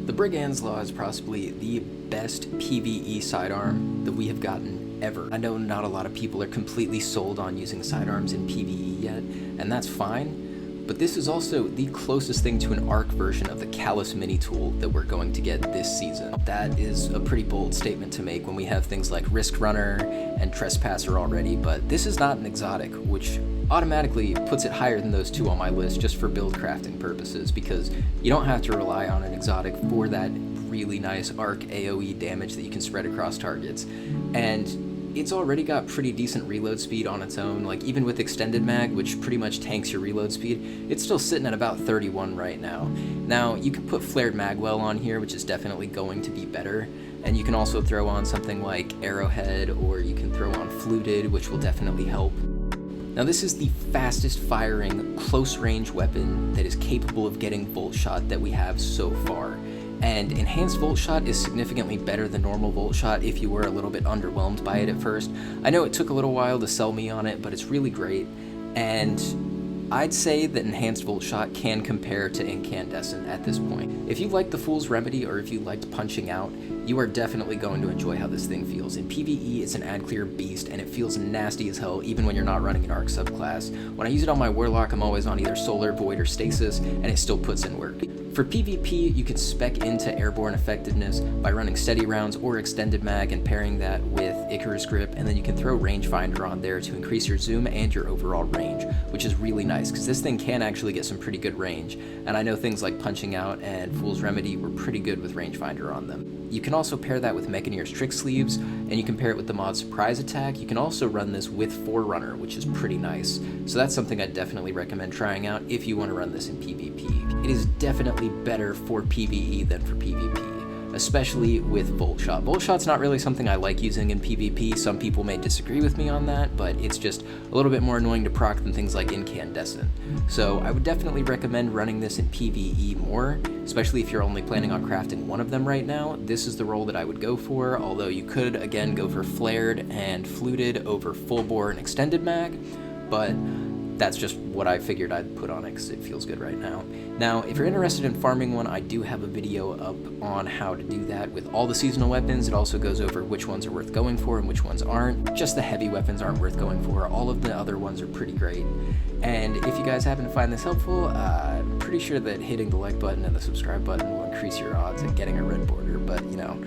The Brigand's Law is possibly the best PvE sidearm that we have gotten ever. I know not a lot of people are completely sold on using sidearms in PvE yet, and that's fine, but this is also the closest thing to an ARC version of the Callus mini tool that we're going to get this season. That is a pretty bold statement to make when we have things like Risk Runner and Trespasser already, but this is not an exotic, which automatically puts it higher than those two on my list just for build crafting purposes, because you don't have to rely on an exotic for that really nice arc AoE damage that you can spread across targets. And it's already got pretty decent reload speed on its own. Like, even with extended mag, which pretty much tanks your reload speed, it's still sitting at about 31 right now. Now, you can put flared magwell on here, which is definitely going to be better, and you can also throw on something like arrowhead, or you can throw on fluted, which will definitely help. Now, this is the fastest firing close range weapon that is capable of getting volt shot that we have so far. And enhanced volt shot is significantly better than normal volt shot if you were a little bit underwhelmed by it at first. I know it took a little while to sell me on it, but it's really great. And I'd say that enhanced volt shot can compare to incandescent at this point. If you like the Fool's Remedy, or if you liked punching out, you are definitely going to enjoy how this thing feels. In PvE, it's an ad clear beast, and it feels nasty as hell even when you're not running an arc subclass. When I use it on my Warlock, I'm always on either Solar, Void, or Stasis, and it still puts in work. For PvP, you can spec into airborne effectiveness by running steady rounds or extended mag and pairing that with Icarus Grip, and then you can throw rangefinder on there to increase your zoom and your overall range, which is really nice because this thing can actually get some pretty good range, and I know things like Punching Out and Fool's Remedy were pretty good with rangefinder on them. You can also pair that with Mechanier's Trick Sleeves, and you can pair it with the mod Surprise Attack. You can also run this with Forerunner, which is pretty nice. So that's something I'd definitely recommend trying out if you want to run this in PvP. It is definitely better for PvE than for PvP, especially with Volt Shot. Volt Shot's not really something I like using in PvP. Some people may disagree with me on that, but it's just a little bit more annoying to proc than things like Incandescent. So I would definitely recommend running this in PvE more, especially if you're only planning on crafting one of them right now. This is the role that I would go for, although you could, again, go for flared and fluted over full bore and extended mag, but that's just what I figured I'd put on it because it feels good right now. Now, if you're interested in farming one, I do have a video up on how to do that with all the seasonal weapons. It also goes over which ones are worth going for and which ones aren't. Just the heavy weapons aren't worth going for. All of the other ones are pretty great. And if you guys happen to find this helpful, I'm pretty sure that hitting the like button and the subscribe button will increase your odds at getting a red border, but you know,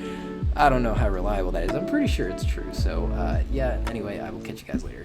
I don't know how reliable that is. I'm pretty sure it's true. So yeah, anyway, I will catch you guys later.